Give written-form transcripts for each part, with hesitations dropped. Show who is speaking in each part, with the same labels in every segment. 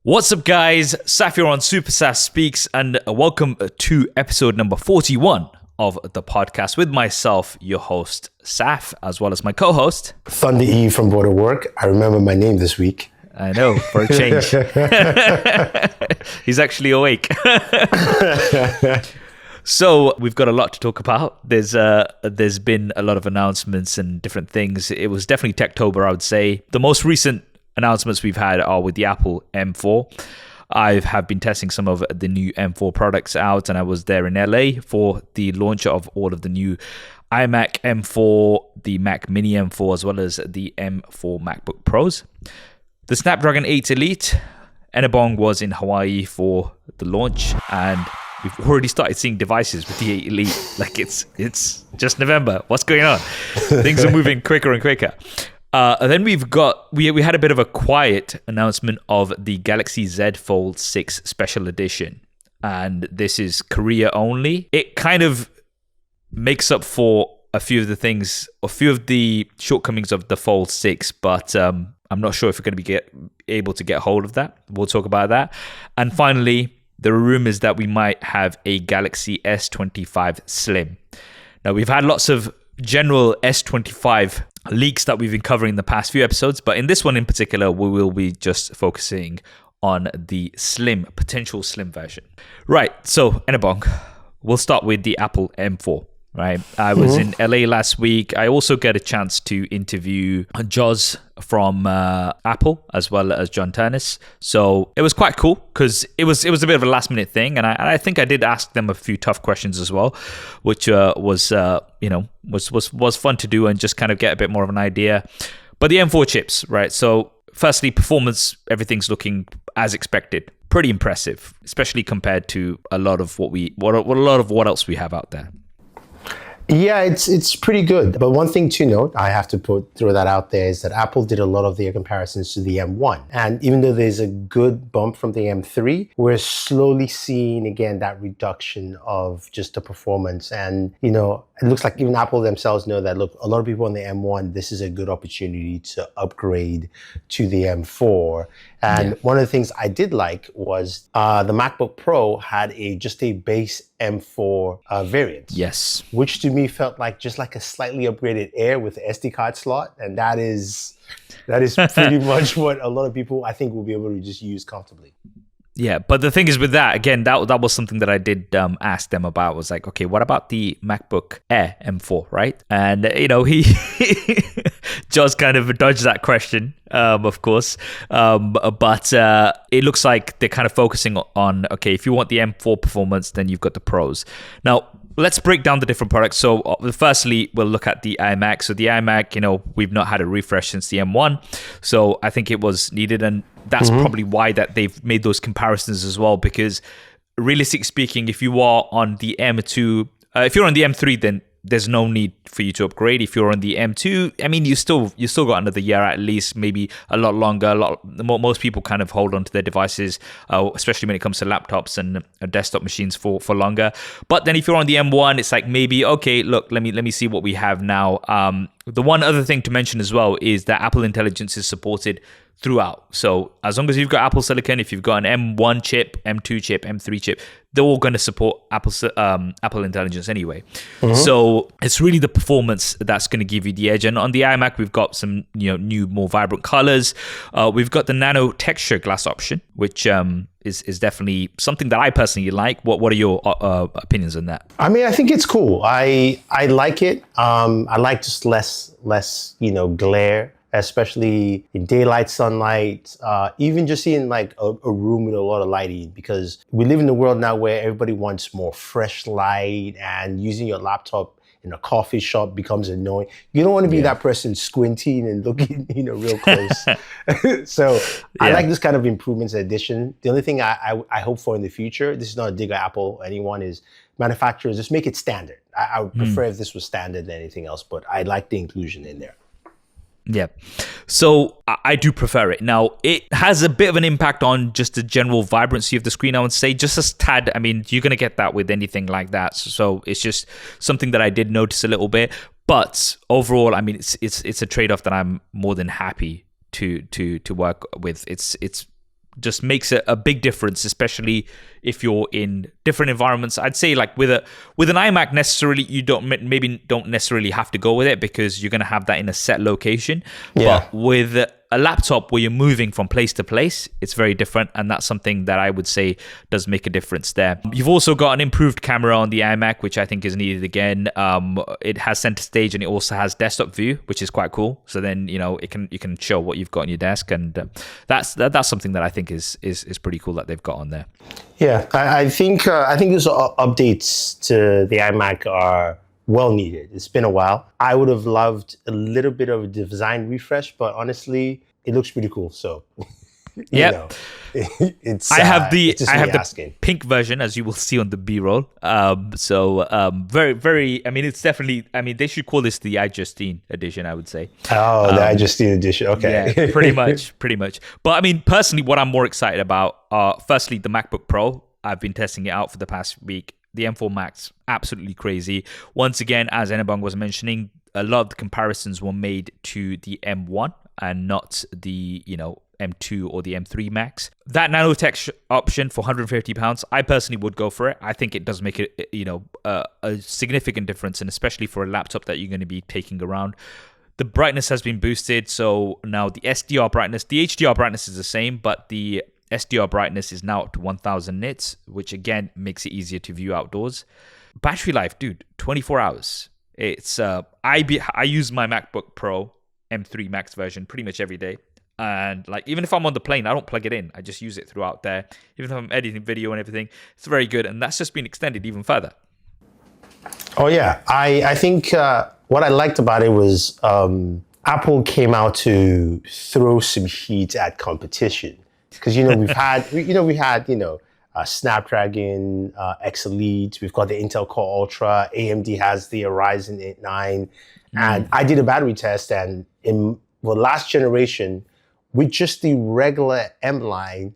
Speaker 1: What's up, guys? Saf here on SuperSaf Speaks, and welcome to episode number 41 of the podcast with myself, your host, Saf, as well as my co-host,
Speaker 2: Thunder E from Border Work. I remember my name this week.
Speaker 1: I know, for a change. He's actually awake. So we've got a lot to talk about. There's been a lot of announcements and different things. It was definitely Techtober, I would say. The most recent announcements we've had are with the Apple M4. I have been testing some of the new M4 products out, and I was there in LA for the launch of all of the new iMac M4, the Mac Mini M4, as well as the M4 MacBook Pros. The Snapdragon 8 Elite, Enabong was in Hawaii for the launch, and we've already started seeing devices with the 8 Elite. Like it's just November. What's going on? Things are moving quicker and quicker. Then we had a bit of a quiet announcement of the Galaxy Z Fold 6 Special Edition, and this is Korea only. It kind of makes up for a few of the shortcomings of the Fold 6, but I'm not sure if we're going to be able to get hold of that. We'll talk about that. And finally, there are rumors that we might have a Galaxy S25 Slim. Now, we've had lots of general S25 leaks that we've been covering in the past few episodes, but in this one in particular, we will be just focusing on the potential slim version. Right, so Enabong, we'll start with the Apple M4. Right, I was in LA last week. I also get a chance to interview Joz from Apple, as well as John Turnus. So it was quite cool because it was a bit of a last minute thing, and I think I did ask them a few tough questions as well, which was fun to do and just kind of get a bit more of an idea. But the M4 chips, right? So firstly, performance, everything's looking as expected. Pretty impressive, especially compared to a lot of what else we have out there.
Speaker 2: Yeah, it's pretty good. But one thing to note, I have to throw that out there, is that Apple did a lot of their comparisons to the M1. And even though there's a good bump from the M3, we're slowly seeing, again, that reduction of just the performance. And, it looks like even Apple themselves know that, look, a lot of people on the M1, this is a good opportunity to upgrade to the M4. And one of the things I did like was the MacBook Pro had just a base M4 variant.
Speaker 1: Yes.
Speaker 2: Which to me felt like just like a slightly upgraded Air with the SD card slot. And that is pretty much what a lot of people, I think, will be able to just use comfortably.
Speaker 1: Yeah, but the thing is with that, again, that was something that I did ask them about. Was like, okay, what about the MacBook Air M4, right? And, he just kind of dodged that question, of course. But it looks like they're kind of focusing on, okay, if you want the M4 performance, then you've got the Pros. Now, let's break down the different products. So firstly, we'll look at the iMac. So the iMac, we've not had a refresh since the M1. So I think it was needed, and that's probably why that they've made those comparisons as well, because realistically speaking, if you are on the M2, if you're on the M3, then there's no need for you to upgrade. If you're on the M2, I mean, you still got another year at least, maybe a lot longer. Most people kind of hold on to their devices, especially when it comes to laptops and desktop machines for longer. But then if you're on the M1, it's like maybe, okay, look, let me see what we have now. The one other thing to mention as well is that Apple Intelligence is supported throughout. So as long as you've got Apple Silicon, if you've got an M1 chip, M2 chip, M3 chip, they're all going to support Apple Intelligence anyway. So it's really the performance that's going to give you the edge. And on the iMac, we've got some new, more vibrant colors. We've got the nano texture glass option, which is definitely something that I personally like. What are your opinions on that?
Speaker 2: I mean, I think it's cool. I like it. I like just less glare, especially in daylight sunlight, even just in like a room with a lot of lighting, because we live in a world now where everybody wants more fresh light, and using your laptop in a coffee shop becomes annoying. You don't want to be that person squinting and looking, real close. So I like this kind of improvements addition. The only thing I hope for in the future, this is not a dig at Apple, anyone, is manufacturers just make it standard. I would prefer if this was standard than anything else, but I like the inclusion in there.
Speaker 1: Yeah. So I do prefer it. Now, it has a bit of an impact on just the general vibrancy of the screen, I would say, just a tad. I mean, you're going to get that with anything like that. So it's just something that I did notice a little bit. But overall, I mean, it's a trade-off that I'm more than happy to work with. It's just makes a big difference, especially if you're in different environments. I'd say like with an iMac, necessarily you don't necessarily have to go with it because you're going to have that in a set location.
Speaker 2: Yeah.
Speaker 1: But with a laptop where you're moving from place to place, it's very different, and that's something that I would say does make a difference there. You've also got an improved camera on the iMac, which I think is needed again. It has center stage and it also has desktop view, which is quite cool. So then you can show what you've got on your desk, and that's something that I think is pretty cool that they've got on there.
Speaker 2: Yeah, I think those updates to the iMac are well needed. It's been a while. I would have loved a little bit of a design refresh, but honestly, it looks pretty cool. So,
Speaker 1: yeah,
Speaker 2: it's
Speaker 1: I have the
Speaker 2: asking.
Speaker 1: pink version, as you will see on the B-roll. Very, very. I mean, it's definitely. I mean, they should call this the iJustine edition, I would say.
Speaker 2: Oh, the iJustine edition. Okay,
Speaker 1: yeah, pretty much. But I mean, personally, what I'm more excited about are firstly the MacBook Pro. I've been testing it out for the past week. The M4 Max, absolutely crazy. Once again, as Enabang was mentioning, a lot of the comparisons were made to the M1 and not the M2 or the M3 Max. That nanotech option for £150, I personally would go for it. I think it does make it a significant difference, and especially for a laptop that you're going to be taking around. The brightness has been boosted, so now the SDR brightness, the HDR brightness is the same, but the SDR brightness is now up to 1000 nits, which again makes it easier to view outdoors. Battery life, dude, 24 hours. It's I use my MacBook Pro M3 Max version pretty much every day, and like even if I'm on the plane, I don't plug it in. I just use it throughout there. Even if I'm editing video and everything, it's very good, and that's just been extended even further.
Speaker 2: Oh yeah, I think what I liked about it was Apple came out to throw some heat at competition. Because we had Snapdragon, X Elite. We've got the Intel Core Ultra. AMD has the Ryzen 9, and I did a battery test. And in the last generation, with just the regular M line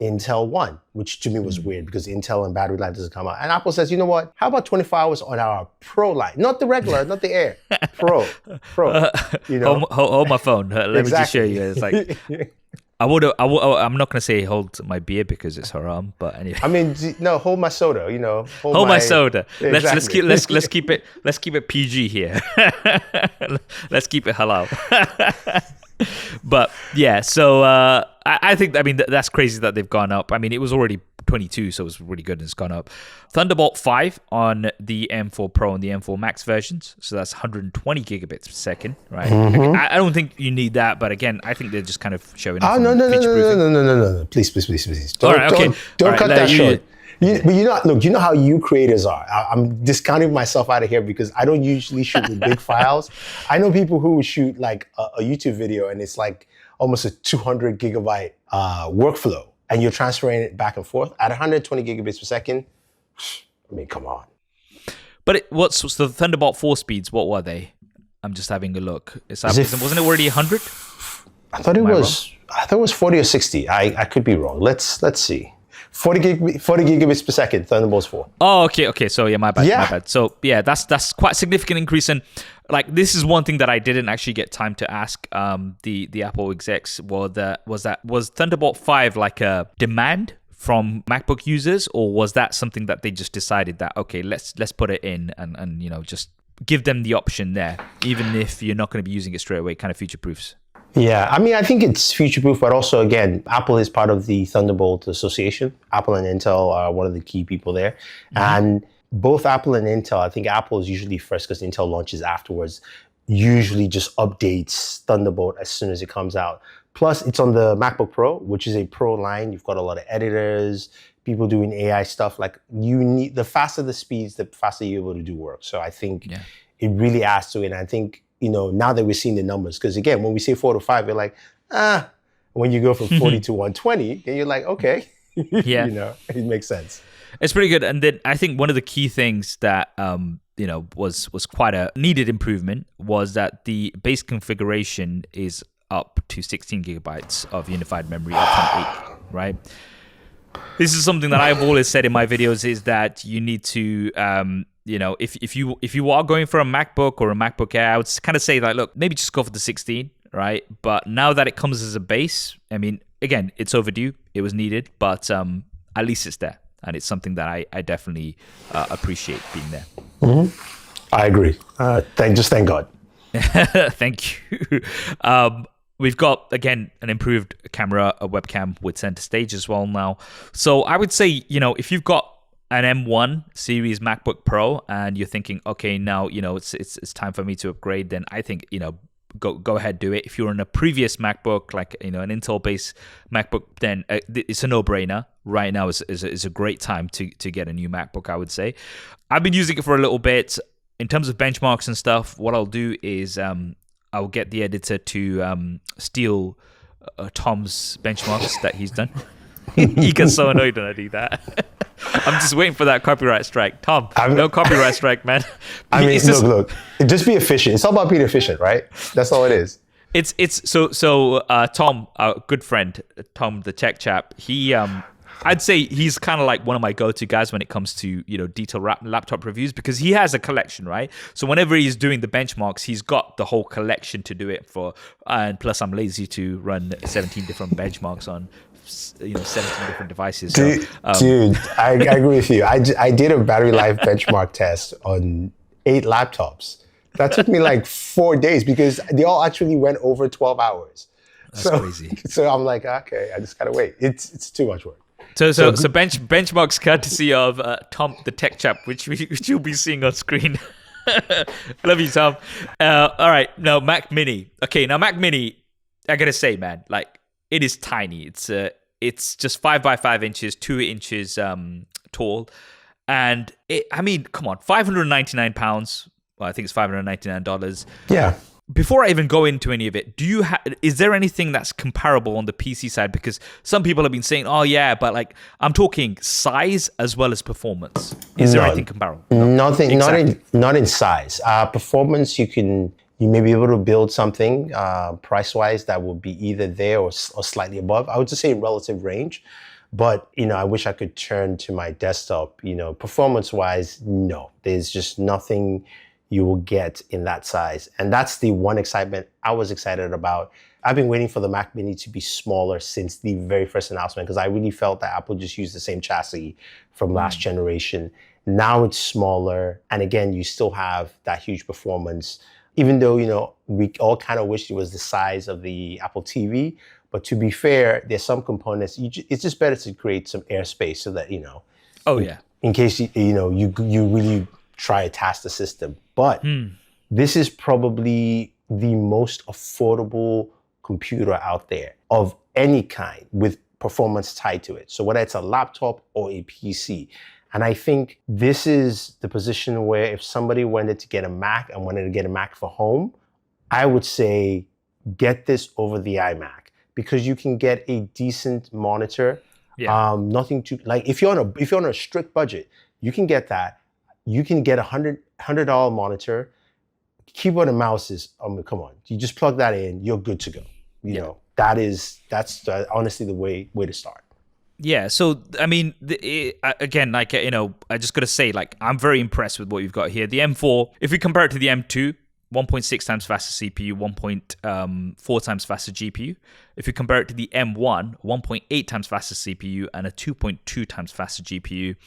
Speaker 2: Intel One, which to me was weird because Intel and battery life doesn't come out. And Apple says, you know what? How about 24 hours on our Pro line, not the regular, not the Air, Pro.
Speaker 1: Hold my phone. Let me just show you. It's like. I'm not gonna say hold my beer because it's haram, but anyway.
Speaker 2: I mean, no, hold my soda.
Speaker 1: Hold my soda.
Speaker 2: Exactly.
Speaker 1: Let's keep it PG here. Let's keep it halal. But yeah, so I think that's crazy that they've gone up. I mean, it was already 22, so it was really good and it's gone up. Thunderbolt 5 on the M4 Pro and the M4 Max versions, so that's 120 gigabits per second, right?
Speaker 2: Mm-hmm.
Speaker 1: I don't think you need that, but again, I think they're just kind of showing.
Speaker 2: Oh no! Please! Don't cut that short. You know how you creators are. I'm discounting myself out of here because I don't usually shoot with big files. I know people who would shoot like a YouTube video and it's like almost a 200 gigabyte workflow, and you're transferring it back and forth at 120 gigabits per second. I mean, come on.
Speaker 1: But what's the Thunderbolt 4 speeds? What were they? I'm just having a look. Wasn't it already 100?
Speaker 2: I thought it was 40 or 60. I could be wrong. Let's see. 40 gigabits per second, Thunderbolt 4.
Speaker 1: Oh, okay. So yeah, my bad. So yeah, that's quite a significant increase. And like this is one thing that I didn't actually get time to ask the Apple execs was Thunderbolt 5 like a demand from MacBook users, or was that something that they just decided that okay, let's put it in and just give them the option there, even if you're not going to be using it straight away, kind of future proofs?
Speaker 2: Yeah, I mean, I think it's future-proof, but also, again, Apple is part of the Thunderbolt Association. Apple and Intel are one of the key people there. Mm-hmm. And both Apple and Intel, I think Apple is usually first because Intel launches afterwards, usually just updates Thunderbolt as soon as it comes out. Plus, it's on the MacBook Pro, which is a Pro line. You've got a lot of editors, people doing AI stuff. Like, the faster the speeds, the faster you're able to do work. So I think it really adds to it. And I think, now that we're seeing the numbers, because again, when we say 4 to 5, you're like, when you go from 40 to 120, then you're like, okay, it makes sense.
Speaker 1: It's pretty good. And then I think one of the key things that, was quite a needed improvement was that the base configuration is up to 16 gigabytes of unified memory up from 8, right? This is something that I've always said in my videos is that you need to, if you are going for a MacBook or a MacBook Air, I would kind of say like, look, maybe just go for the 16, right? But now that it comes as a base, I mean, again, it's overdue. It was needed, but at least it's there. And it's something that I definitely appreciate being there.
Speaker 2: I agree. Thank God.
Speaker 1: Thank you. We've got, again, an improved camera, a webcam with center stage as well now. So I would say, if you've got an M1 series MacBook Pro and you're thinking, okay, now, it's time for me to upgrade, then I think, go ahead, do it. If you're on a previous MacBook, like, an Intel-based MacBook, then it's a no-brainer. Right now is a great time to get a new MacBook, I would say. I've been using it for a little bit. In terms of benchmarks and stuff, what I'll do is I'll get the editor to steal Tom's benchmarks that he's done. He gets so annoyed when I do that. I'm just waiting for that copyright strike. Tom, no copyright strike, man.
Speaker 2: I mean, look, just be efficient. It's all about being efficient, right? That's all it is.
Speaker 1: It's so Tom, our good friend, Tom, the tech chap, he I'd say he's kind of like one of my go-to guys when it comes to, detailed laptop reviews, because he has a collection, right? So whenever he's doing the benchmarks, he's got the whole collection to do it for. And plus, I'm lazy to run 17 different benchmarks on 17 different devices. So,
Speaker 2: dude, I agree with you. I did a battery life benchmark test on 8 laptops. That took me like 4 days because they all actually went over 12 hours.
Speaker 1: That's crazy.
Speaker 2: So I'm like, okay, I just gotta wait. It's too much work.
Speaker 1: So benchmarks courtesy of Tom, the tech chap, which you'll be seeing on screen. Love you, Tom. All right, now Mac Mini. Okay, now Mac Mini, I gotta say, man, like it is tiny. It's just 5 by 5 inches, 2 inches tall, and come on, £599. Well, I think it's $599.
Speaker 2: Yeah.
Speaker 1: Before I even go into any of it, is there anything that's comparable on the PC side? Because some people have been saying, "Oh yeah," but like I'm talking size as well as performance. Is there anything comparable?
Speaker 2: Nothing.
Speaker 1: Exactly.
Speaker 2: Not in size. Performance, you may be able to build something price wise that will be either there or slightly above. I would just say in relative range. But I wish I could turn to my desktop. Performance wise, no. There's just nothing you will get in that size. And that's the one excitement I was excited about. I've been waiting for the Mac Mini to be smaller since the very first announcement because I really felt that Apple just used the same chassis from last generation. Now it's smaller. And again, you still have that huge performance, even though, we all kind of wish it was the size of the Apple TV. But to be fair, there's some components, it's just better to create some airspace so that,
Speaker 1: Oh, yeah.
Speaker 2: In case, you really try to task the system. But this is probably the most affordable computer out there of any kind with performance tied to it. So whether it's a laptop or a PC. And I think this is the position where if somebody wanted to get a Mac and wanted to get a Mac for home, I would say get this over the iMac because you can get a decent monitor.
Speaker 1: Yeah.
Speaker 2: Nothing too, like if you're on a strict budget, you can get that. You can get $100 monitor, keyboard and mouse is, come on, you just plug that in, you're good to go. You know, that's honestly the way to start.
Speaker 1: Yeah, so I mean, again, like I just gotta say, like I'm very impressed with what you've got here. The M4, if we compare it to the M2, 1.6 times faster CPU, 1.4 times faster GPU. If you compare it to the M1, 1.8 times faster CPU and a 2.2 times faster GPU.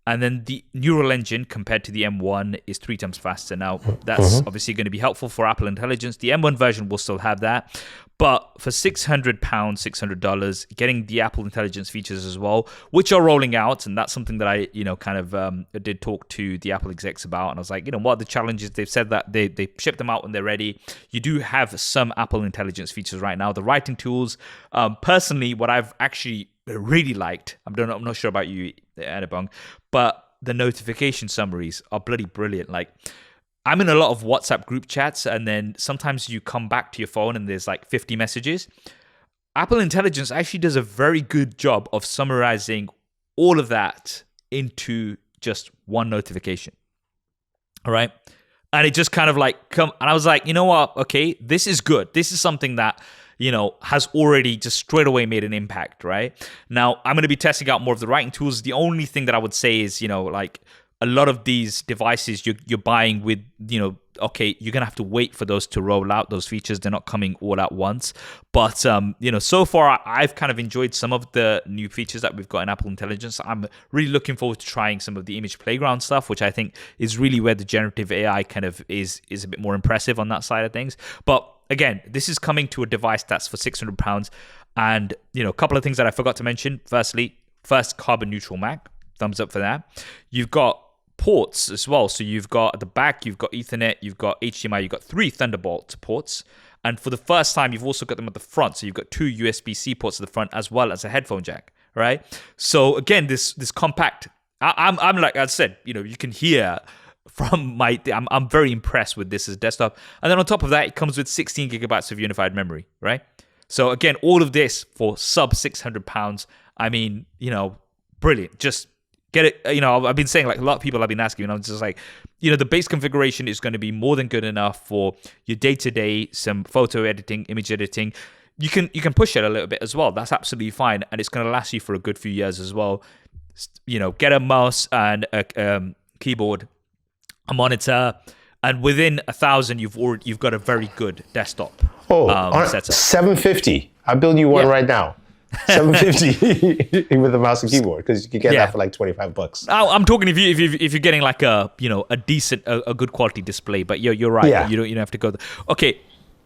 Speaker 1: And then the neural engine compared to the M1 is 3 times faster. Now, that's obviously going to be helpful for Apple Intelligence. The M1 version will still have that. But for £600, $600, getting the Apple Intelligence features as well, which are rolling out. And that's something that I, did talk to the Apple execs about. And I was like, what are the challenges? They've said that they ship them out when they're ready. You do have some Apple Intelligence features right now. The writing tools, personally, what I've actually really liked, I'm not sure about you, Anibong, but the notification summaries are bloody brilliant. Like, I'm in a lot of WhatsApp group chats, and then sometimes you come back to your phone and there's like 50 messages. Apple Intelligence actually does a very good job of summarizing all of that into just one notification. All right. And it just kind of like and I was like, you know what? Okay, this is good. This is something that, has already just straight away made an impact, right? Now, I'm going to be testing out more of the writing tools. The only thing that I would say is, a lot of these devices you're buying with, okay, you're going to have to wait for those to roll out, those features. They're not coming all at once. But, so far, I've kind of enjoyed some of the new features that we've got in Apple Intelligence. I'm really looking forward to trying some of the image playground stuff, which I think is really where the generative AI kind of is a bit more impressive on that side of things. But again, this is coming to a device that's for £600. And, a couple of things that I forgot to mention. First, carbon neutral Mac. Thumbs up for that. You've got ports as well. So you've got at the back, you've got Ethernet, you've got HDMI, you've got 3 Thunderbolt ports. And for the first time, you've also got them at the front. So you've got 2 USB-C ports at the front as well as a headphone jack, right? So again, this compact, I'm like I said, you can hear from I'm very impressed with this as a desktop. And then on top of that, it comes with 16 gigabytes of unified memory, right? So again, all of this for sub £600. I mean, brilliant. Just get it. I've been saying, like, a lot of people have been asking, and I'm just like, the base configuration is going to be more than good enough for your day-to-day, some photo editing, image editing. You can push it a little bit as well. That's absolutely fine, and it's going to last you for a good few years as well. Get a mouse and a keyboard, a monitor, and within 1,000, you've got a very good desktop. Setup.
Speaker 2: $750. I'll build you one right now. $750 with a mouse and keyboard, because you can get that for like $25.
Speaker 1: I'm talking if you're getting like a decent, a good quality display. But you're right. Yeah. You don't have to go there. Okay,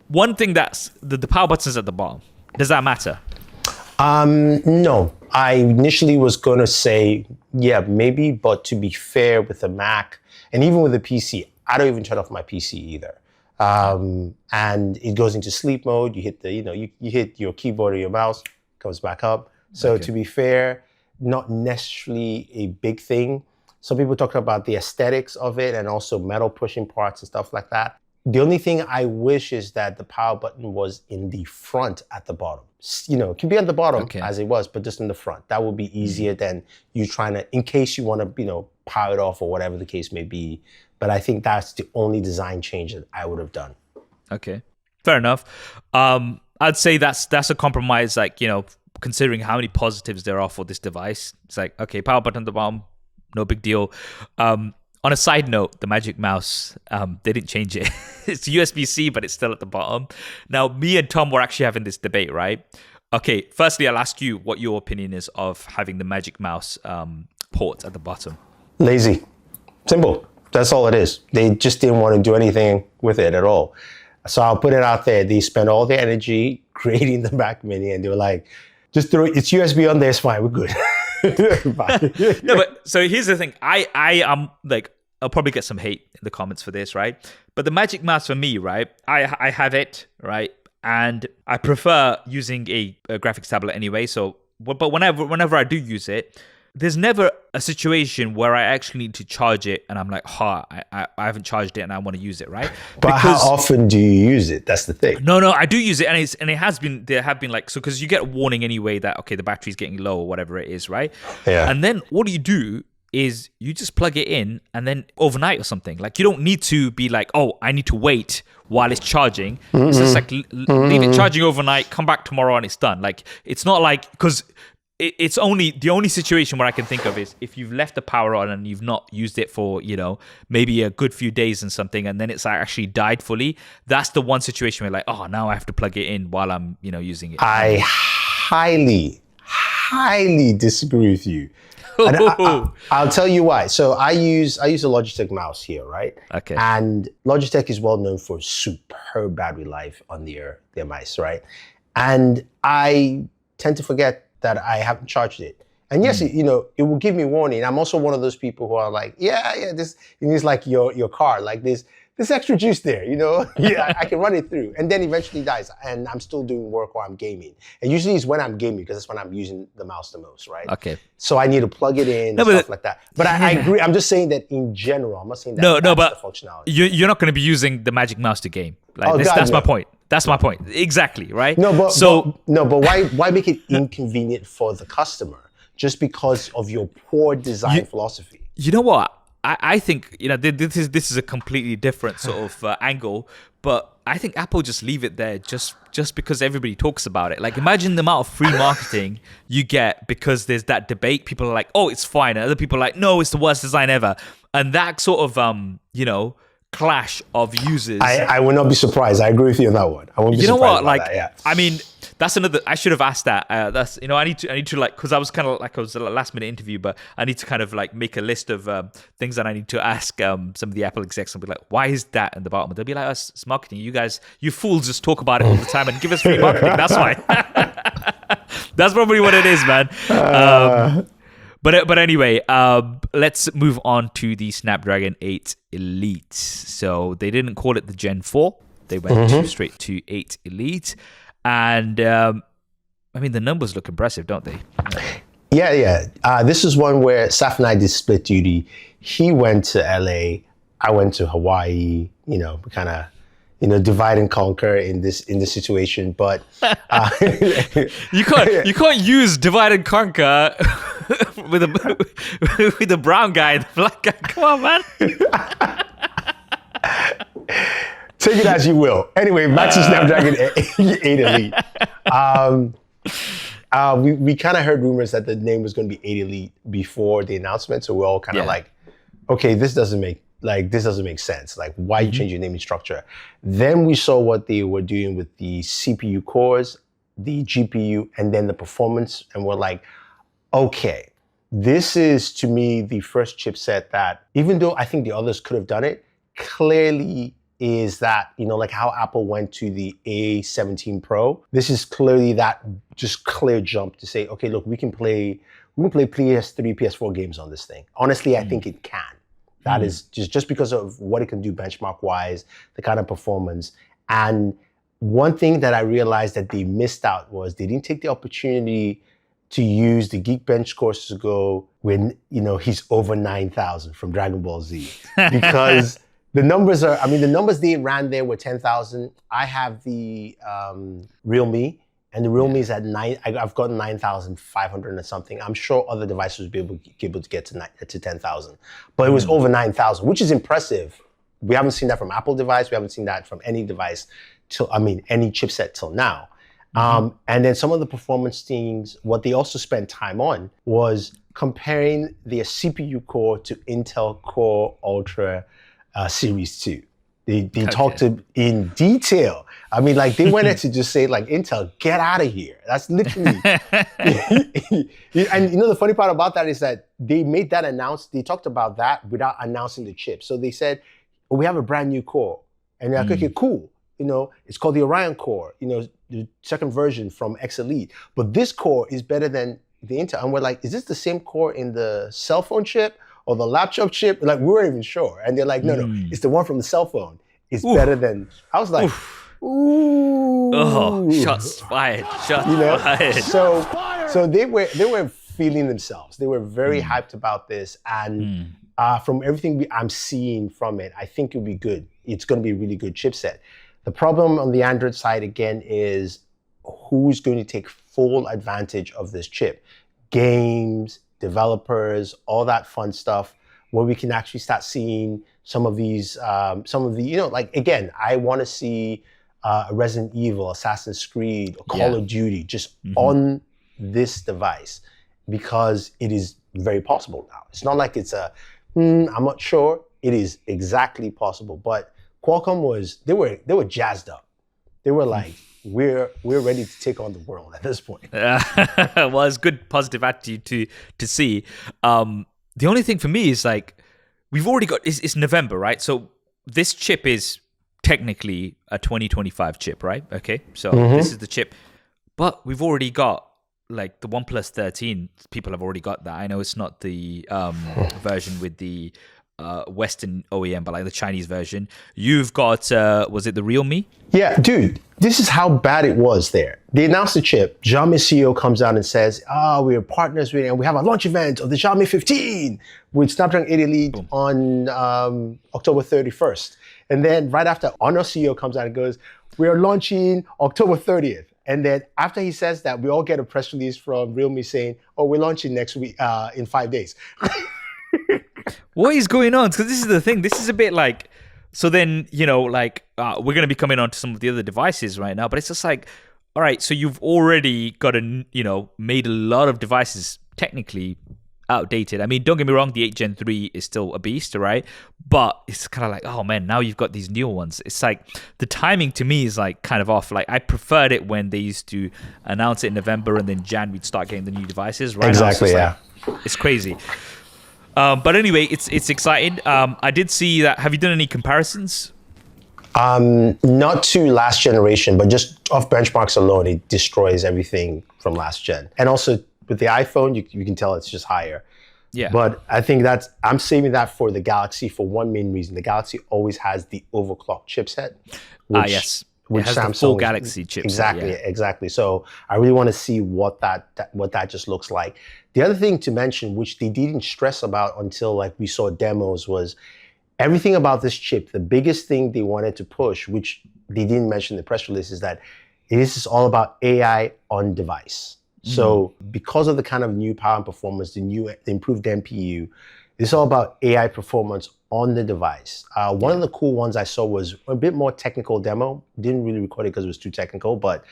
Speaker 1: one thing that's the power buttons at the bottom. Does that matter?
Speaker 2: No. I initially was gonna say maybe, but to be fair, with the Mac and even with the PC, I don't even turn off my PC either. And it goes into sleep mode. You hit you hit your keyboard or your mouse, comes back up. So to be fair, not necessarily a big thing. Some people talk about the aesthetics of it and also metal pushing parts and stuff like that. The only thing I wish is that the power button was in the front at the bottom. It can be at the bottom as it was, but just in the front. That would be easier than you trying to, in case you want to, power it off or whatever the case may be. But I think that's the only design change that I would have done.
Speaker 1: Okay, fair enough. I'd say that's a compromise, like, considering how many positives there are for this device. It's like, okay, power button at the bottom, no big deal. On a side note, the Magic Mouse, they didn't change it. It's USB-C, but it's still at the bottom. Now, me and Tom were actually having this debate, right? Okay, firstly, I'll ask you what your opinion is of having the Magic Mouse port at the bottom.
Speaker 2: Lazy. Simple. That's all it is. They just didn't want to do anything with it at all. So I'll put it out there. They spent all their energy creating the Mac Mini, and they were like, just throw it. It's USB on there. It's fine. We're good.
Speaker 1: No, but so here's the thing. I am like, I'll probably get some hate in the comments for this, right? But the Magic Mouse for me, right? I have it, right? And I prefer using a graphics tablet anyway. So, but whenever I do use it, there's never a situation where I actually need to charge it and I'm like, I haven't charged it and I want to use it, right?
Speaker 2: But how often do you use it? That's the thing.
Speaker 1: No, I do use it, and there have been like, so because you get a warning anyway that, okay, the battery's getting low or whatever it is, right?
Speaker 2: Yeah.
Speaker 1: And then what do you do is you just plug it in, and then overnight or something. Like, you don't need to be like, oh, I need to wait while it's charging. It's just like, leave it charging overnight, come back tomorrow and it's done. Like, it's not like, because it's only, the only situation where I can think of is if you've left the power on and you've not used it for, maybe a good few days and something, and then it's actually died fully. That's the one situation where like, oh, now I have to plug it in while I'm, using it.
Speaker 2: I highly disagree with you. And I'll tell you why. So I use a Logitech mouse here, right?
Speaker 1: Okay.
Speaker 2: And Logitech is well known for superb battery life on their mice, right? And I tend to forget that I haven't charged it. And yes, it will give me warning. I'm also one of those people who are like, this is like your car, like this extra juice there, yeah, I can run it through, and then eventually dies, and I'm still doing work while I'm gaming. And usually it's when I'm gaming, because that's when I'm using the mouse the most, right?
Speaker 1: Okay.
Speaker 2: So I need to plug it in and stuff like that. But I agree. I'm just saying that in general. I'm not saying that that's the functionality.
Speaker 1: You're not going to be using the Magic Mouse to game. Like, that's my point. That's my point. Exactly, right?
Speaker 2: But why make it inconvenient for the customer just because of your poor design philosophy?
Speaker 1: You know what? I think this is a completely different sort of angle, but I think Apple just leave it there just because everybody talks about it. Like, imagine the amount of free marketing you get because there's that debate. People are like, oh, it's fine. And other people are like, no, it's the worst design ever. And that sort of, clash of users.
Speaker 2: I would not be surprised. I agree with you on that one. I won't be surprised
Speaker 1: what?
Speaker 2: about
Speaker 1: Like,
Speaker 2: that, yeah.
Speaker 1: I mean, that's another. I should have asked that. That's I need to like, because I was kind of like, I was a last minute interview, but I need to kind of like make a list of things that I need to ask some of the Apple execs and be like, why is that in the bottom? And they'll be like, it's marketing. You guys, you fools, just talk about it all the time and give us free marketing. That's why. That's probably what it is, man. But anyway, let's move on to the Snapdragon 8 Elite. So they didn't call it the Gen 4. They went straight to 8 Elite. And, I mean, the numbers look impressive, don't they?
Speaker 2: Yeah. This is one where Saf and I did split duty. He went to LA. I went to Hawaii. We kind of, divide and conquer in this situation. But
Speaker 1: you can't use divide and conquer with a brown guy and the black guy. Come on, man.
Speaker 2: Take it as you will. Anyway, back to Snapdragon 8 Elite. We kind of heard rumors that the name was going to be 8 Elite before the announcement, so we're all kind of like, okay, this doesn't make sense. Like, why are you changing your naming structure? Then we saw what they were doing with the CPU cores, the GPU, and then the performance, and we're like, okay, this is to me the first chipset that, even though I think the others could have done it, clearly is that, like how Apple went to the A17 Pro. This is clearly that just clear jump to say, okay, look, we can play PS3, PS4 games on this thing. Honestly, I think it can. That is just because of what it can do benchmark-wise, the kind of performance. And one thing that I realized that they missed out was they didn't take the opportunity to use the Geekbench scores to go when, he's over 9,000 from Dragon Ball Z. Because the numbers they ran there were 10,000. I have the Realme, and the Realme is at 9. I've got 9,500 or something. I'm sure other devices would be able to get to 10,000, but it was over 9,000, which is impressive. We haven't seen that from Apple device. We haven't seen that from any device any chipset till now. And then some of the performance things, what they also spent time on was comparing their CPU core to Intel Core Ultra Series 2. They talked in detail. I mean, like, they went in to just say, like, Intel, get out of here. That's literally. And the funny part about that is that they made that they talked about that without announcing the chip. So they said, we have a brand new core. And they're like, okay, cool. It's called the Orion core, the second version from X Elite. But this core is better than the Intel. And we're like, is this the same core in the cell phone chip or the laptop chip? Like, we weren't even sure. And they're like, no, it's the one from the cell phone. It's better than. I was like, ooh.
Speaker 1: Oh, shots fired. Fired.
Speaker 2: So they were feeling themselves. They were very hyped about this. And from everything I'm seeing from it, I think it'll be good. It's going to be a really good chipset. The problem on the Android side, again, is who's going to take full advantage of this chip? Games, developers, all that fun stuff, where we can actually start seeing some of the, like, again, I want to see Resident Evil, Assassin's Creed, or Call of Duty just on this device, because it is very possible now. It's not like it's I'm not sure. It is exactly possible. But Qualcomm they were jazzed up. They were like, we're ready to take on the world at this point.
Speaker 1: Well, it's good positive attitude to see. The only thing for me is, like, we've already got, it's November, right? So this chip is technically a 2025 chip, right? Okay, so this is the chip. But we've already got, like, the OnePlus 13. People have already got that. I know it's not the version with the Western OEM, but like the Chinese version. You've got, was it the Realme?
Speaker 2: Yeah, dude, this is how bad it was there. They announced the chip. Xiaomi CEO comes out and says, we are partners with, and we have a launch event of the Xiaomi 15 with Snapdragon 8 Elite on October 31st. And then right after, Honor CEO comes out and goes, we are launching October 30th. And then after he says that, we all get a press release from Realme saying, we're launching next week, in 5 days.
Speaker 1: What is going on? Because this is the thing. This is a bit like So then, like we're going to be coming on to some of the other devices right now, but it's just like, all right, so you've already made a lot of devices technically outdated. I mean, don't get me wrong, the 8 Gen 3 is still a beast, right? But it's kind of like, oh man, now you've got these new ones. It's like the timing to me is like kind of off. Like I preferred it when they used to announce it in November and then Jan we'd start getting the new devices. Right
Speaker 2: exactly,
Speaker 1: now, it's crazy. But anyway, it's exciting. I did see that. Have you done any comparisons?
Speaker 2: Not to last generation, but just off benchmarks alone, it destroys everything from last gen. And also with the iPhone, you can tell it's just higher.
Speaker 1: Yeah.
Speaker 2: But I think I'm saving that for the Galaxy for one main reason. The Galaxy always has the overclocked chipset.
Speaker 1: Yes.
Speaker 2: Which
Speaker 1: it has the full Galaxy chipset.
Speaker 2: Exactly. So I really want to see what that just looks like. The other thing to mention, which they didn't stress about until like we saw demos, was everything about this chip. The biggest thing they wanted to push, which they didn't mention in the press release, is that this is all about AI on device. So because of the kind of new power and performance, the improved NPU, it's all about AI performance on the device. One of the cool ones I saw was a bit more technical demo. Didn't really record it because it was too technical, but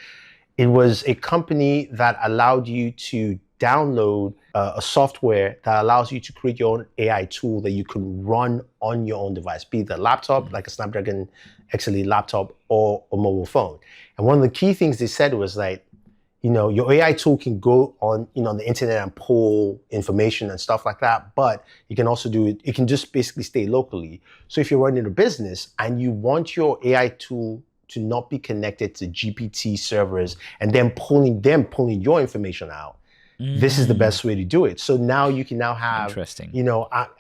Speaker 2: it was a company that allowed you to download a software that allows you to create your own AI tool that you can run on your own device, be it a laptop, like a Snapdragon XLE laptop, or a mobile phone. And one of the key things they said was like, your AI tool can go on, on the internet and pull information and stuff like that, but you can also do it, it can just basically stay locally. So if you're running a business and you want your AI tool to not be connected to GPT servers and then pulling your information out, this is the best way to do it. So now you can have,
Speaker 1: interesting.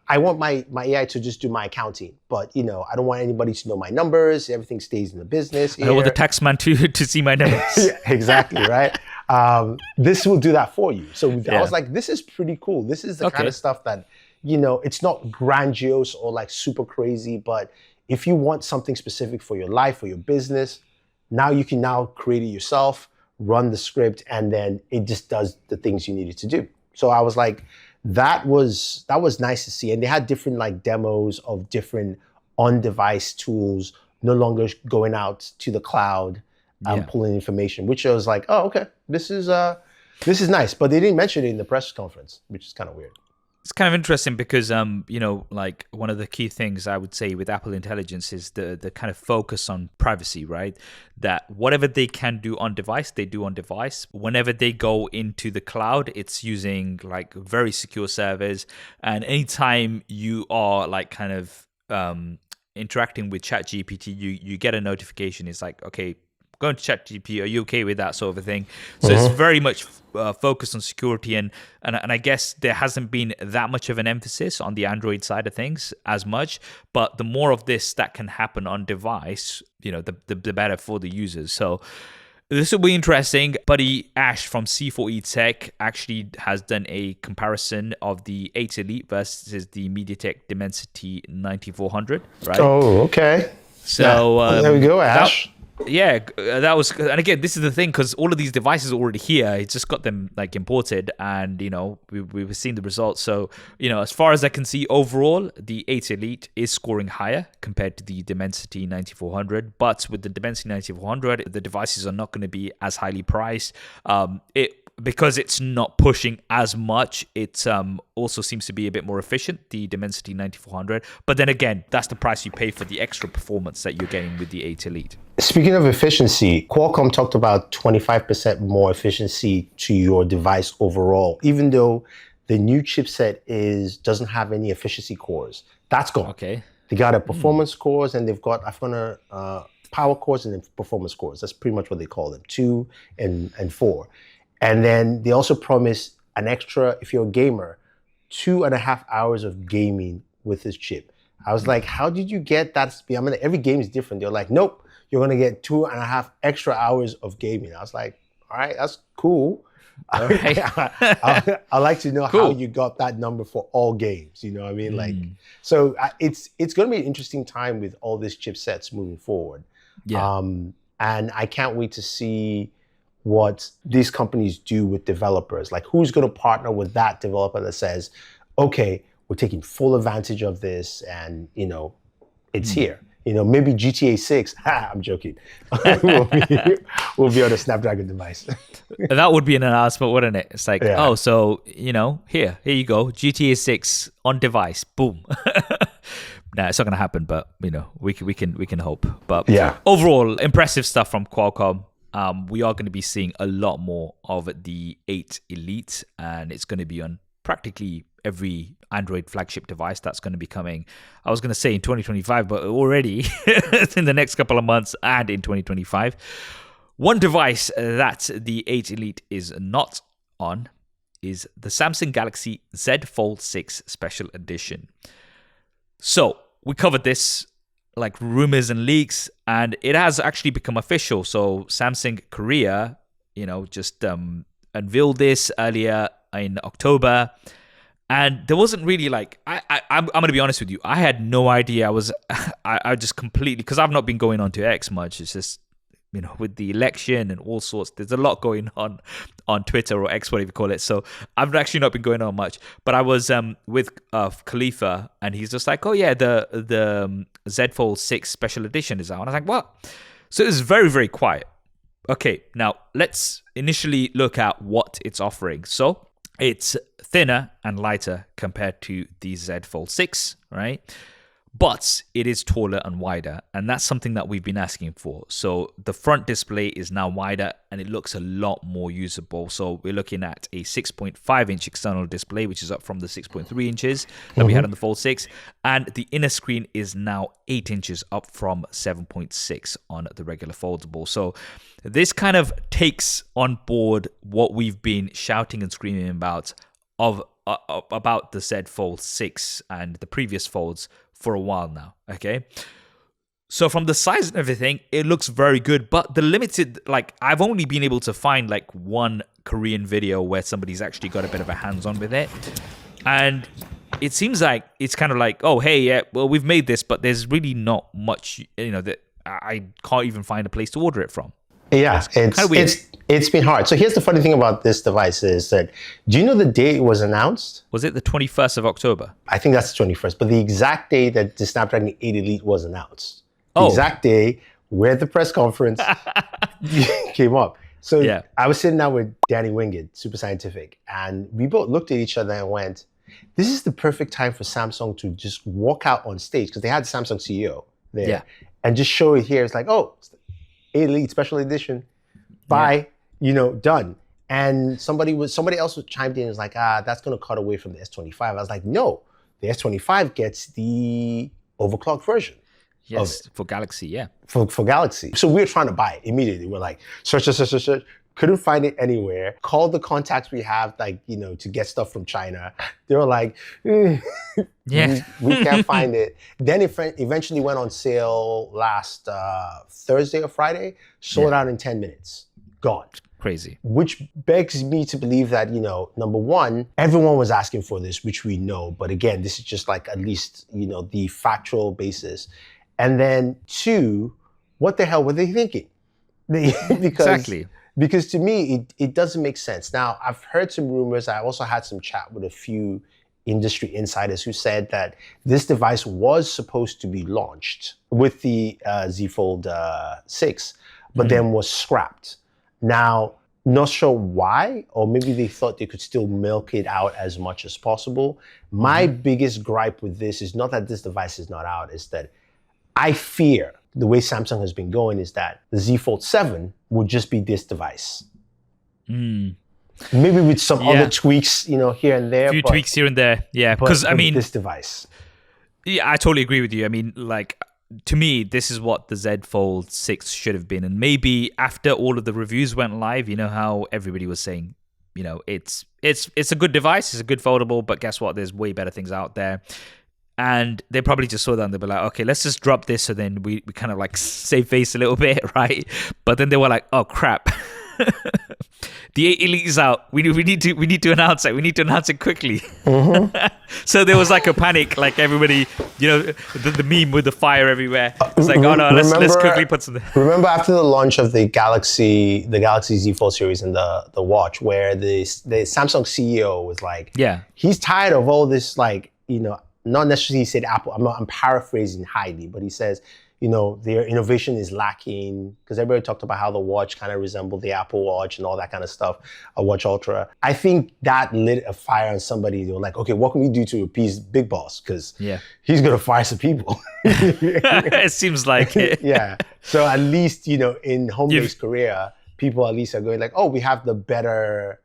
Speaker 2: I want my AI to just do my accounting, but I don't want anybody to know my numbers. Everything stays in the business here.
Speaker 1: I don't want the tax man to see my numbers.
Speaker 2: Yeah, exactly, right? This will do that for you. So I was like, this is pretty cool. This is the kind of stuff that, it's not grandiose or like super crazy, but if you want something specific for your life or your business, now you can create it yourself, run the script, and then it just does the things you need it to do. So I was like, that was nice to see. And they had different like demos of different on-device tools, no longer going out to the cloud and pulling information, which I was like, oh, okay, this is nice. But they didn't mention it in the press conference, which is kind of weird.
Speaker 1: It's kind of interesting because, like one of the key things I would say with Apple Intelligence is the kind of focus on privacy, right? That whatever they can do on device, they do on device. Whenever they go into the cloud, it's using like very secure servers. And anytime you are like kind of interacting with ChatGPT, you get a notification. It's like, okay, going to ChatGPT, are you okay with that sort of a thing? So it's very much focused on security, and I guess there hasn't been that much of an emphasis on the Android side of things as much. But the more of this that can happen on device, the better for the users. So this will be interesting. Buddy Ash from C4E Tech actually has done a comparison of the 8 Elite versus the MediaTek Dimensity 9400, right?
Speaker 2: Oh, okay.
Speaker 1: So
Speaker 2: there we go, Ash.
Speaker 1: That was, and again, this is the thing, because all of these devices are already here. It's just got them like imported, and we've seen the results. So as far as I can see, overall, the 8 Elite is scoring higher compared to the Dimensity 9400. But with the Dimensity 9400, the devices are not going to be as highly priced. Because it's not pushing as much, it also seems to be a bit more efficient, the Dimensity 9400. But then again, that's the price you pay for the extra performance that you're getting with the 8 Elite.
Speaker 2: Speaking of efficiency, Qualcomm talked about 25% more efficiency to your device overall, even though the new chipset doesn't have any efficiency cores. That's gone.
Speaker 1: Okay.
Speaker 2: They got a performance cores, and they've got power cores and then performance cores. That's pretty much what they call them, 2 and 4. And then they also promise an extra, if you're a gamer, 2.5 hours of gaming with this chip. I was like, how did you get that speed? I mean, every game is different. They're like, nope, you're going to get 2.5 extra hours of gaming. I was like, all right, that's cool. All right. I'd like to know how you got that number for all games. You know what I mean? Like, so it's going to be an interesting time with all these chipsets moving forward.
Speaker 1: Yeah.
Speaker 2: And I can't wait to see what these companies do with developers. Like, who's going to partner with that developer that says, okay, we're taking full advantage of this, and it's here. maybe GTA 6. I'm joking. will be on a Snapdragon device.
Speaker 1: That would be an announcement, wouldn't it? It's like,
Speaker 2: Yeah.
Speaker 1: oh, so here you go, GTA 6 on device, boom. Nah, it's not gonna happen, but we can hope. But
Speaker 2: Yeah.
Speaker 1: overall, impressive stuff from Qualcomm. We are going to be seeing a lot more of the 8 Elite, and it's going to be on practically every Android flagship device that's going to be coming. I was going to say in 2025, but already in the next couple of months and in 2025. One device that the 8 Elite is not on is the Samsung Galaxy Z Fold 6 Special Edition. So we covered this, like rumors and leaks, and it has actually become official. So Samsung Korea, just unveiled this earlier in October, and there wasn't really I'm gonna be honest with you, I had no idea. I just completely, because I've not been going on to X much. It's just with the election and all sorts, there's a lot going on Twitter or X, whatever you call it. So I've actually not been going on much. But I was with Khalifa, and he's just like, oh yeah, the Z Fold 6 Special Edition is out. And I was like, what? So it was very, very quiet. Okay, now let's initially look at what it's offering. So it's thinner and lighter compared to the Z Fold 6, right? But it is taller and wider, and that's something that we've been asking for. So the front display is now wider, and it looks a lot more usable. So we're looking at a 6.5-inch external display, which is up from the 6.3 inches that we had on the Fold 6. And the inner screen is now 8 inches, up from 7.6 on the regular foldable. So this kind of takes on board what we've been shouting and screaming about the Z Fold 6 and the previous folds for a while now, okay? So from the size and everything, it looks very good, but the limited, I've only been able to find one Korean video where somebody's actually got a bit of a hands-on with it. And it seems like it's kind of like, oh, hey, yeah, well, we've made this, but there's really not much, that I can't even find a place to order it from.
Speaker 2: Yeah, it's been hard. So here's the funny thing about this device is that, do you know the day it was announced?
Speaker 1: Was it the 21st of October?
Speaker 2: I think that's the 21st, but the exact day that the Snapdragon 8 Elite was announced. The exact day where the press conference came up. So yeah. I was sitting down with Danny Wingate, Super Scientific, and we both looked at each other and went, this is the perfect time for Samsung to just walk out on stage, because they had the Samsung CEO there, and just show it here. It's like, oh, 8 Elite Special Edition, bye, done. And somebody else was chimed in and was like, that's going to cut away from the S25. I was like, no, the S25 gets the overclocked version.
Speaker 1: Yes, for Galaxy, yeah.
Speaker 2: For Galaxy. So we were trying to buy it immediately. We're like, search. Couldn't find it anywhere. Called the contacts we have, to get stuff from China. They were like, we can't find it. Then it eventually went on sale last Thursday or Friday. Sold out in 10 minutes. Gone.
Speaker 1: Crazy.
Speaker 2: Which begs me to believe that, number one, everyone was asking for this, which we know. But again, this is just at least, the factual basis. And then two, what the hell were they thinking?
Speaker 1: Exactly.
Speaker 2: Because to me, it doesn't make sense. Now, I've heard some rumors. I also had some chat with a few industry insiders who said that this device was supposed to be launched with the Z Fold 6, but then was scrapped. Now, not sure why, or maybe they thought they could still milk it out as much as possible. My biggest gripe with this is not that this device is not out, is that I fear the way Samsung has been going is that the Z Fold 7 would just be this device. Maybe with some other tweaks, here and there.
Speaker 1: A few tweaks here and there, yeah. Because,
Speaker 2: this device.
Speaker 1: Yeah, I totally agree with you. To me, this is what the Z Fold 6 should have been. And maybe after all of the reviews went live, how everybody was saying, it's a good device, it's a good foldable, but guess what? There's way better things out there. And they probably just saw that and they were like, okay, let's just drop this. So then we kind of save face a little bit, right? But then they were like, oh crap. The 8 Elite is out. We need to announce it. We need to announce it quickly. So there was a panic, everybody, the meme with the fire everywhere. It's like, oh no, let's quickly put something.
Speaker 2: Remember after the launch of the Galaxy Z Fold series and the watch, where the Samsung CEO was like, he's tired of all this, not necessarily he said Apple. I'm paraphrasing highly, but he says, their innovation is lacking, because everybody talked about how the watch kind of resembled the Apple Watch and all that kind of stuff, a Watch Ultra. I think that lit a fire on somebody. They were like, okay, what can we do to appease Big Boss? Because he's going to fire some people.
Speaker 1: It seems like it.
Speaker 2: Yeah. So at least, in home-based Korea, people at least are going like, oh, we have the better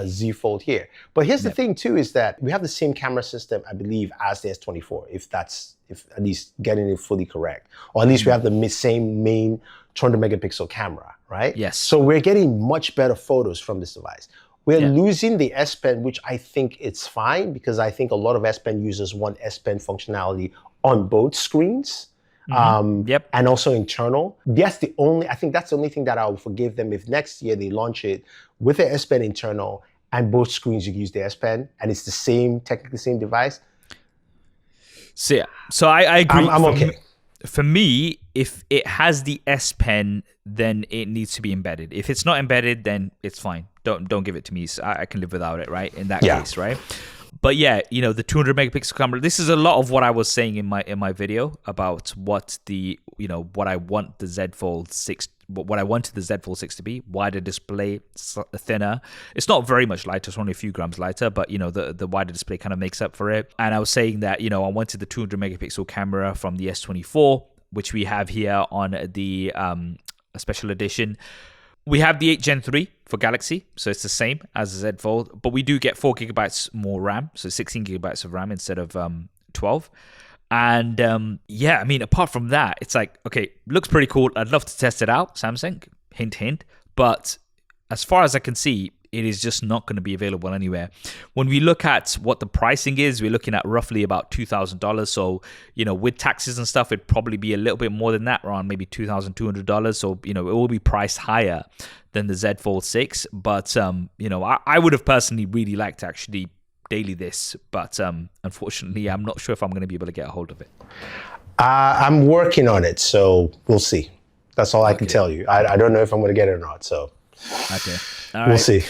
Speaker 2: Z Fold here. But here's the thing too, is that we have the same camera system, I believe, as the S24, if at least getting it fully correct. Or at least we have the same main 200 megapixel camera, right?
Speaker 1: Yes.
Speaker 2: So we're getting much better photos from this device. We're losing the S Pen, which I think it's fine, because I think a lot of S Pen users want S Pen functionality on both screens. And also internal. I think that's the only thing that I'll forgive them if next year they launch it with the S Pen internal and both screens you can use the S Pen and it's technically the same device.
Speaker 1: So I agree.
Speaker 2: I'm okay.
Speaker 1: For me, if it has the S Pen, then it needs to be embedded. If it's not embedded, then it's fine. Don't give it to me. So I can live without it, right? In that case, right? But yeah, the 200 megapixel camera, this is a lot of what I was saying in my video about what what I want the Z Fold 6, what I wanted the Z Fold 6 to be, wider display, thinner. It's not very much lighter, it's only a few grams lighter, but the wider display kind of makes up for it. And I was saying that, I wanted the 200 megapixel camera from the S24, which we have here on the special edition. We have the 8 Gen 3 for Galaxy, so it's the same as the Z Fold, but we do get 4 gigabytes more RAM, so 16 gigabytes of RAM instead of 12. And apart from that, it's like, okay, looks pretty cool. I'd love to test it out, Samsung, hint, hint. But as far as I can see, it is just not going to be available anywhere. When we look at what the pricing is, we're looking at roughly about $2,000. So, with taxes and stuff, it'd probably be a little bit more than that, around maybe $2,200. So, it will be priced higher than the Z Fold 6. But, I would have personally really liked to actually daily this. But unfortunately, I'm not sure if I'm going to be able to get a hold of it.
Speaker 2: I'm working on it, so we'll see. That's all I can tell you. I don't know if I'm going to get it or not, so
Speaker 1: okay.
Speaker 2: We'll see.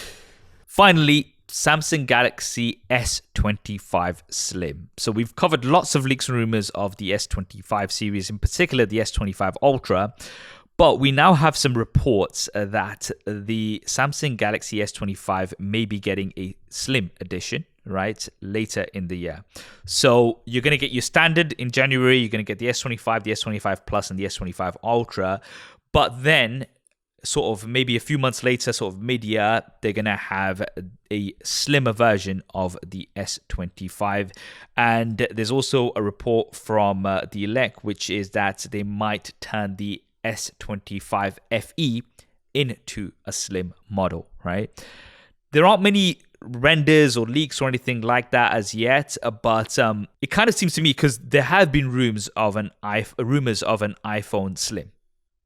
Speaker 1: Finally, Samsung Galaxy S25 Slim. So we've covered lots of leaks and rumors of the S25 series, in particular the S25 Ultra. But we now have some reports that the Samsung Galaxy S25 may be getting a Slim edition, right, later in the year. So you're going to get your standard in January. You're going to get the S25, the S25 Plus, and the S25 Ultra. But then, sort of maybe a few months later, sort of mid-year, they're going to have a slimmer version of the S25. And there's also a report from the Elec, which is that they might turn the S25 FE into a slim model, right? There aren't many renders or leaks or anything like that as yet, but it kind of seems to me, because there have been rumors of an iPhone Slim.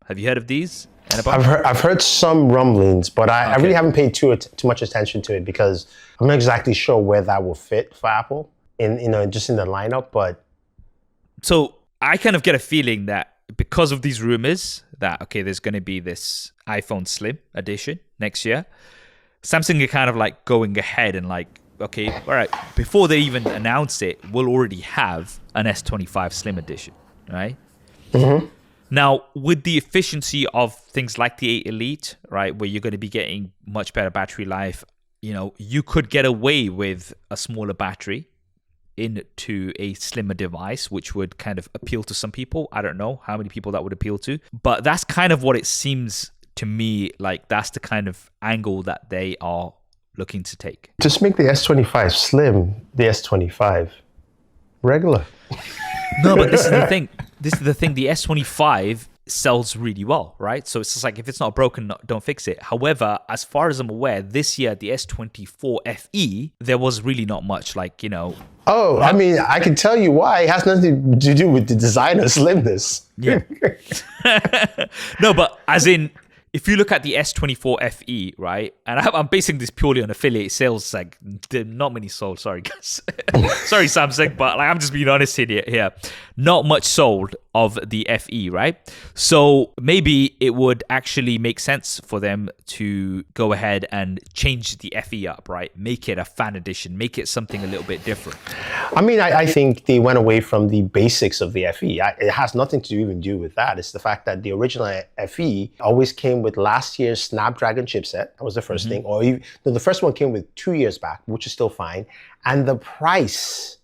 Speaker 1: Have you heard of these?
Speaker 2: I've heard some rumblings, but I really haven't paid too much attention to it, because I'm not exactly sure where that will fit for Apple just in the lineup. But
Speaker 1: so I kind of get a feeling that because of these rumors that there's going to be this iPhone Slim edition next year, Samsung are kind of like going ahead and like, okay, all right, before they even announce it, we'll already have an S25 Slim edition, right?
Speaker 2: Mm-hmm.
Speaker 1: Now, with the efficiency of things like the 8 Elite, right, where you're going to be getting much better battery life, you could get away with a smaller battery into a slimmer device, which would kind of appeal to some people. I don't know how many people that would appeal to, but that's kind of what it seems to me like. That's the kind of angle that they are looking to take.
Speaker 2: Just make the S25 slim, the S25 regular.
Speaker 1: No, but this is the thing. The S25 sells really well, right? So it's just like, if it's not broken, don't fix it. However, as far as I'm aware, this year, the S24 FE, there was really not much
Speaker 2: Oh, I mean, I can tell you why. It has nothing to do with the design or slimness.
Speaker 1: Yeah. No, but as in, if you look at the S24 FE, right, and I'm basing this purely on affiliate sales, like not many sold. Sorry, guys. Sorry, Samsung, but I'm just being honest here. Not much sold of the FE, right? So maybe it would actually make sense for them to go ahead and change the FE up, right? Make it a fan edition, make it something a little bit different.
Speaker 2: I mean, I think they went away from the basics of the FE. It has nothing to even do with that. It's the fact that the original FE always came with last year's Snapdragon chipset. That was the first thing. Or even, no, the first one came with 2 years back, which is still fine. And the price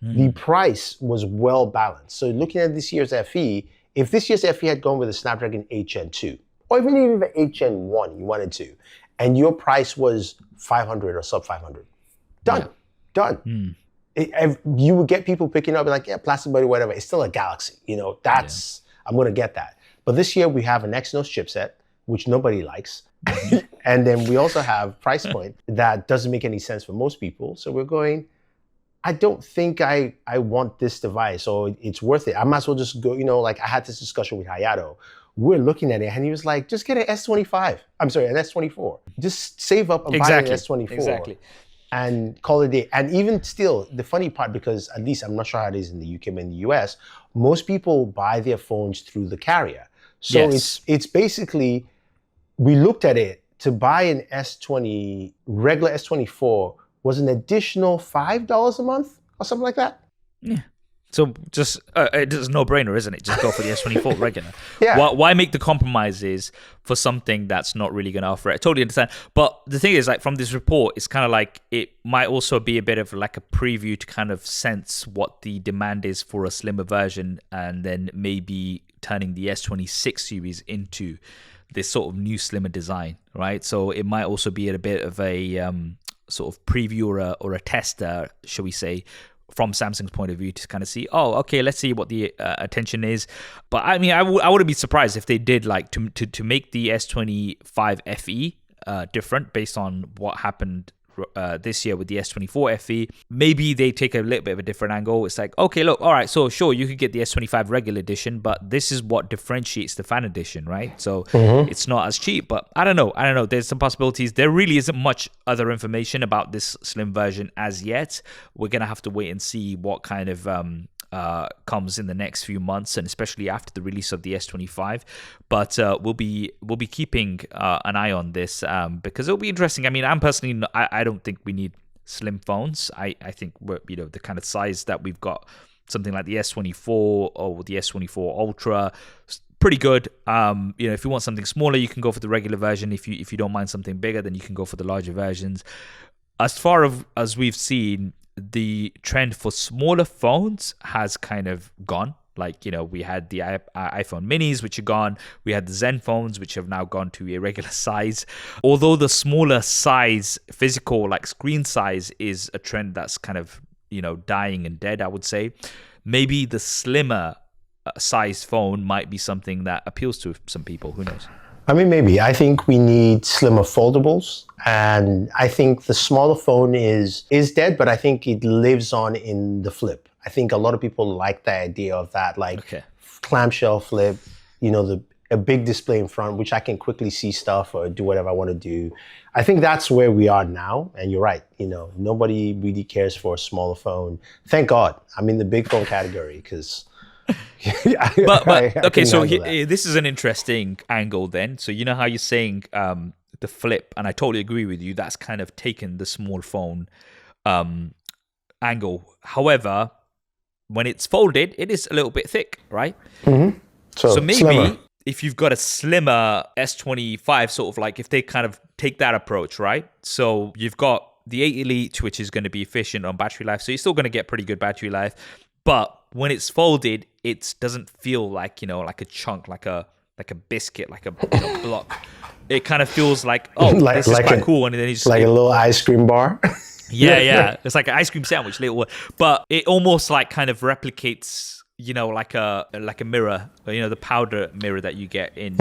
Speaker 2: was well balanced. So looking at this year's FE, if this year's FE had gone with a Snapdragon 8 Gen 2, or even the 8 Gen 1 you wanted to, and your price was 500 or sub 500, done. You would get people picking up like, yeah, plastic body, whatever. It's still a Galaxy, I'm going to get that. But this year we have an Exynos chipset, which nobody likes. And then we also have price point that doesn't make any sense for most people. So we're going, I don't think I want this device, or it's worth it. I might as well just go, like I had this discussion with Hayato. We're looking at it and he was like, just get an S25. I'm sorry, an S24. Just save up and buy an S24. Exactly. And call it a day. And even still, the funny part, because at least I'm not sure how it is in the UK, but in the US, most people buy their phones through the carrier. So it's basically, we looked at it, to buy an regular S24 was an additional $5 a month or something like that.
Speaker 1: Yeah. So just, it's a no-brainer, isn't it? Just go for the S24 regular.
Speaker 2: Yeah.
Speaker 1: Why make the compromises for something that's not really going to offer it? I totally understand. But the thing is, like, from this report, it's kind of like it might also be a bit of like a preview to kind of sense what the demand is for a slimmer version, and then maybe turning the S26 series into this sort of new slimmer design, right? So it might also be a bit of a sort of preview or a tester, shall we say, from Samsung's point of view, to kind of see, okay, let's see what the attention is. But I mean, I wouldn't be surprised if they did like to make the S25 FE different based on what happened this year with the S24 FE. Maybe they take a little bit of a different angle. It's like, okay, look, all right, so sure, you could get the S25 regular edition, but this is what differentiates the fan edition, right? So it's not as cheap, but I don't know. There's some possibilities. There really isn't much other information about this slim version as yet. We're going to have to wait and see what kind of comes in the next few months, and especially after the release of the S25. But we'll be keeping an eye on this because it'll be interesting. I mean, I'm personally, I don't think we need slim phones. I think we're, the kind of size that we've got, something like the S24 or the S24 Ultra, pretty good. If you want something smaller, you can go for the regular version. If you don't mind something bigger, then you can go for the larger versions. As far as we've seen, the trend for smaller phones has kind of gone. Like, we had the iPhone minis, which are gone. We had the Zen phones, which have now gone to a regular size. Although the smaller size, physical, like screen size, is a trend that's kind of, dying and dead, I would say. Maybe the slimmer size phone might be something that appeals to some people. Who knows?
Speaker 2: I mean, maybe. I think we need slimmer foldables. And I think the smaller phone is dead, but I think it lives on in the flip. I think a lot of people like the idea of that, like clamshell flip, a big display in front, which I can quickly see stuff or do whatever I want to do. I think that's where we are now. And you're right. Nobody really cares for a smaller phone. Thank God. I'm in the big phone category because...
Speaker 1: okay, so this is an interesting angle then. So how you're saying the flip, and I totally agree with you, that's kind of taken the small phone angle. However, when it's folded, it is a little bit thick, right? So maybe slimmer. If you've got a slimmer S25, sort of like if they kind of take that approach, right? So you've got the 8 Elite, which is going to be efficient on battery life, so you're still going to get pretty good battery life. But when it's folded, it doesn't feel like, like a chunk, like a biscuit, like a block. It kind of feels like, this is quite cool. And then it's
Speaker 2: like a little ice cream bar.
Speaker 1: Yeah. It's like an ice cream sandwich, but it almost like kind of replicates, like a mirror, the powder mirror that you get in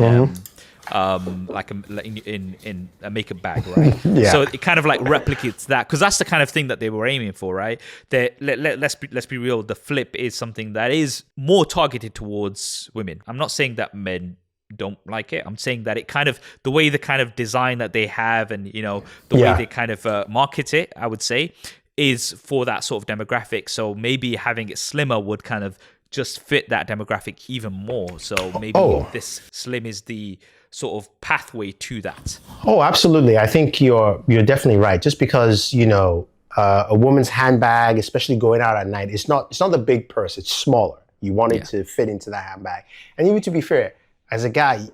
Speaker 1: in a makeup bag, right? So it kind of like replicates that, because that's the kind of thing that they were aiming for, right? Let's be real, the flip is something that is more targeted towards women. I'm not saying that men don't like it. I'm saying that it kind of, the way the kind of design that they have and the way they kind of market it, I would say, is for that sort of demographic. So maybe having it slimmer would kind of just fit that demographic even more. So maybe this slim is the sort of pathway to that.
Speaker 2: Oh, absolutely. I think you're definitely right. Just because, a woman's handbag, especially going out at night, it's not the big purse. It's smaller. You want it to fit into that handbag. And even to be fair, as a guy,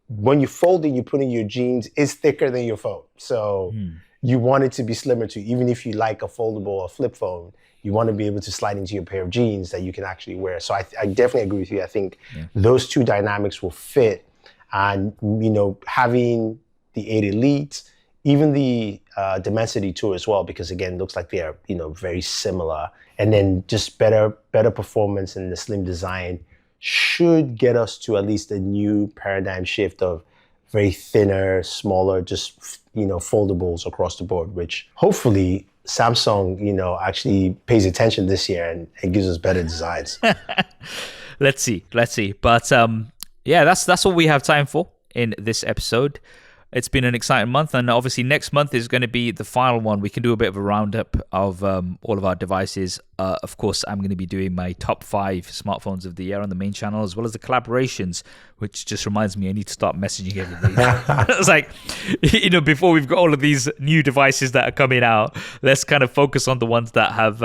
Speaker 2: when you fold it, you put in your jeans, it's thicker than your phone. So you want it to be slimmer too. Even if you like a foldable or flip phone, you want to be able to slide into your pair of jeans that you can actually wear. So I definitely agree with you. I think those two dynamics will fit. And, having the 8 Elite, even the Dimensity 2 as well, because again, it looks like they are, very similar. And then just better performance and the slim design should get us to at least a new paradigm shift of very thinner, smaller, just, foldables across the board, which hopefully Samsung, actually pays attention this year and gives us better designs.
Speaker 1: Let's see. But that's all we have time for in this episode. It's been an exciting month, and obviously next month is going to be the final one. We can do a bit of a roundup of all of our devices. Of course, I'm going to be doing my top 5 smartphones of the year on the main channel, as well as the collaborations, which just reminds me I need to start messaging everybody. It's like, before we've got all of these new devices that are coming out, let's kind of focus on the ones that have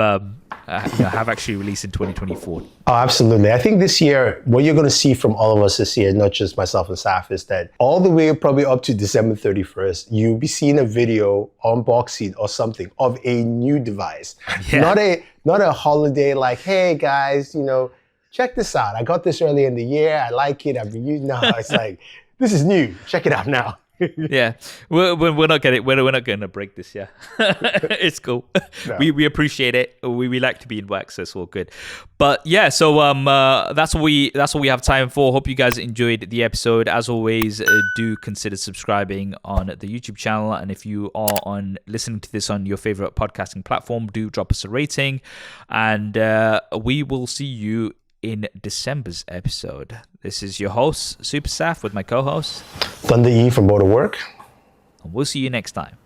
Speaker 1: actually released in 2024.
Speaker 2: Oh, absolutely. I think this year, what you're going to see from all of us this year, not just myself and Saf, is that all the way probably up to December 31st, you'll be seeing a video, unboxing or something of a new device. Yeah. Not a holiday like, hey guys, check this out. I got this early in the year. I like it. I've been using it. No, it's like, this is new. Check it out now.
Speaker 1: Yeah, we're not going to break this. Yeah, it's cool. No. We appreciate it. We like to be in wax, so it's all good. But yeah, so that's what we have time for. Hope you guys enjoyed the episode. As always, do consider subscribing on the YouTube channel, and if you are listening to this on your favorite podcasting platform, do drop us a rating, and we will see you in December's episode. This is your host, SuperSaf, with my co-host
Speaker 2: Thunder E from Go to Work.
Speaker 1: And we'll see you next time.